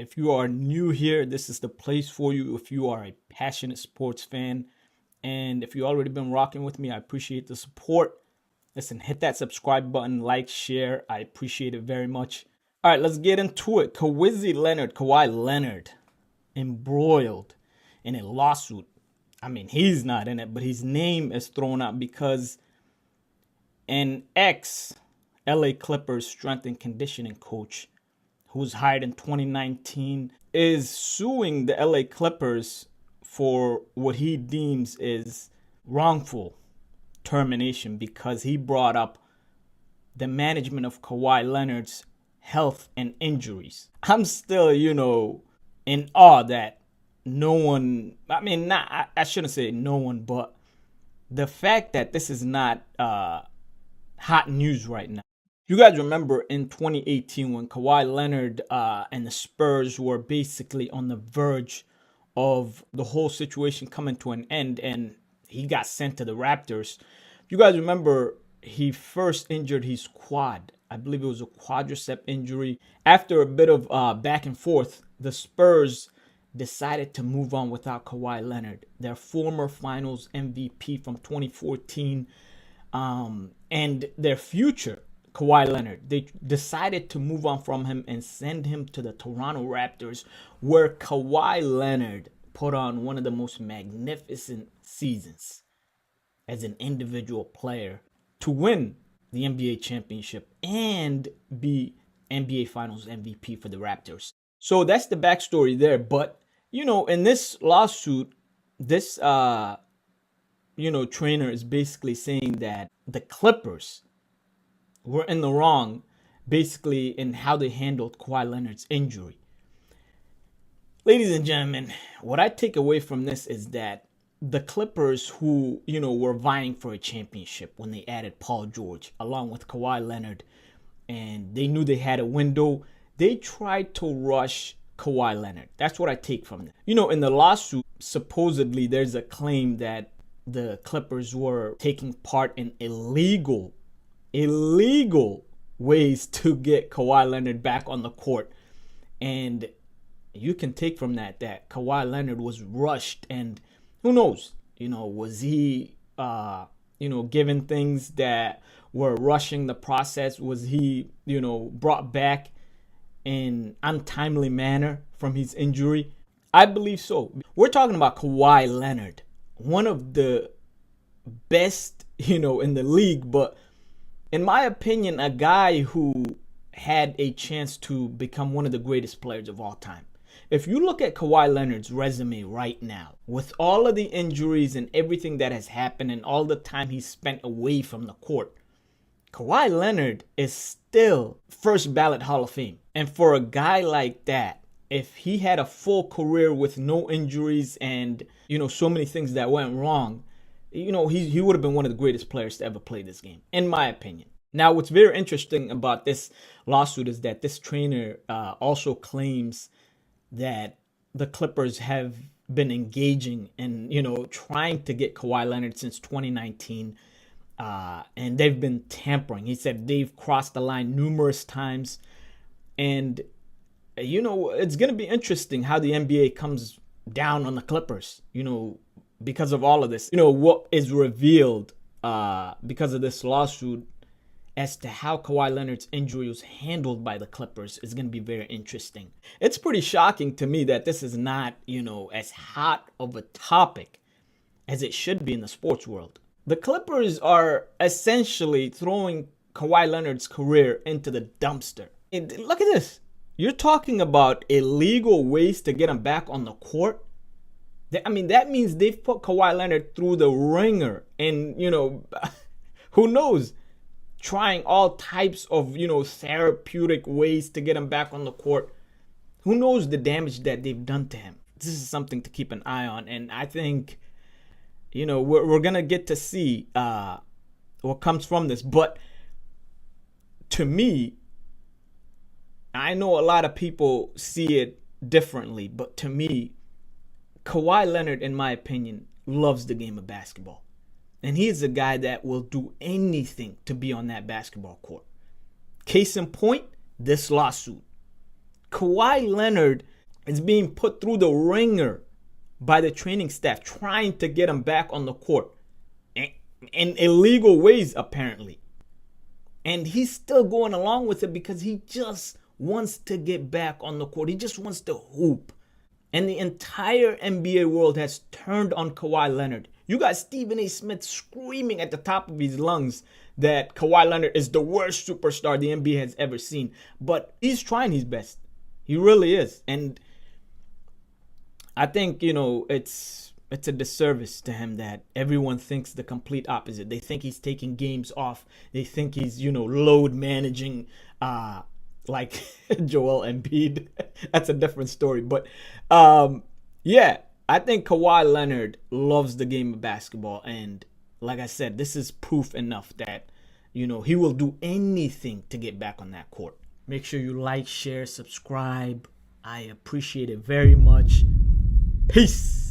If you are new here, this is the place for you. If you are a passionate sports fan, and if you've already been rocking with me, I appreciate the support. Listen, hit that subscribe button, like, share. I appreciate it very much. All right, let's get into it. Kawhi Leonard, embroiled in a lawsuit. I mean, he's not in it, but his name is thrown out because an ex LA Clippers strength and conditioning coach who was hired in 2019 is suing the LA Clippers for what he deems is wrongful termination because he brought up the management of Kawhi Leonard's health and injuries. I'm still, in awe that no one, I shouldn't say no one, but the fact that this is not hot news right now. You guys remember in 2018 when Kawhi Leonard and the Spurs were basically on the verge of the whole situation coming to an end and he got sent to the Raptors. You guys remember he first injured his quad. I believe it was a quadricep injury. After a bit of back and forth, the Spurs decided to move on without Kawhi Leonard, their former finals MVP from 2014, and their future Kawhi Leonard. They decided to move on from him and send him to the Toronto Raptors, where Kawhi Leonard put on one of the most magnificent seasons as an individual player to win the NBA championship and be NBA Finals MVP for the Raptors. So that's the backstory there. But, in this lawsuit, this, trainer is basically saying that the Clippers were in the wrong, basically, in how they handled Kawhi Leonard's injury. Ladies and gentlemen, what I take away from this is that the Clippers, who, were vying for a championship when they added Paul George along with Kawhi Leonard, and they knew they had a window, they tried to rush Kawhi Leonard. That's what I take from it. In the lawsuit, supposedly there's a claim that the Clippers were taking part in illegal ways to get Kawhi Leonard back on the court. And you can take from that Kawhi Leonard was rushed, and who knows, was he, given things that were rushing the process? Was he, brought back in untimely manner from his injury? I believe so. We're talking about Kawhi Leonard, one of the best, in the league, but in my opinion, a guy who had a chance to become one of the greatest players of all time. If you look at Kawhi Leonard's resume right now, with all of the injuries and everything that has happened and all the time he's spent away from the court, Kawhi Leonard is still first ballot Hall of Fame. And for a guy like that, if he had a full career with no injuries and, so many things that went wrong, he would have been one of the greatest players to ever play this game, in my opinion. Now, what's very interesting about this lawsuit is that this trainer also claims that the Clippers have been engaging and, trying to get Kawhi Leonard since 2019. And they've been tampering. He said they've crossed the line numerous times. And, it's going to be interesting how the NBA comes down on the Clippers, because of all of this. What is revealed because of this lawsuit as to how Kawhi Leonard's injury was handled by the Clippers is going to be very interesting. It's pretty shocking to me that this is not, as hot of a topic as it should be in the sports world. The Clippers are essentially throwing Kawhi Leonard's career into the dumpster. And look at this. You're talking about illegal ways to get him back on the court. That means they've put Kawhi Leonard through the ringer and, who knows, trying all types of, therapeutic ways to get him back on the court. Who knows the damage that they've done to him? This is something to keep an eye on. And I think, we're going to get to see what comes from this. But to me, I know a lot of people see it differently. But to me, Kawhi Leonard, in my opinion, loves the game of basketball. And he is a guy that will do anything to be on that basketball court. Case in point, this lawsuit. Kawhi Leonard is being put through the ringer by the training staff, trying to get him back on the court in illegal ways, apparently. And he's still going along with it because he just wants to get back on the court. He just wants to hoop. And the entire NBA world has turned on Kawhi Leonard. You got Stephen A. Smith screaming at the top of his lungs that Kawhi Leonard is the worst superstar the NBA has ever seen. But he's trying his best. He really is. And I think, it's a disservice to him that everyone thinks the complete opposite. They think he's taking games off. They think he's, load managing like Joel Embiid. That's a different story. But yeah, I think Kawhi Leonard loves the game of basketball. And like I said, this is proof enough that, he will do anything to get back on that court. Make sure you like, share, subscribe. I appreciate it very much. Peace.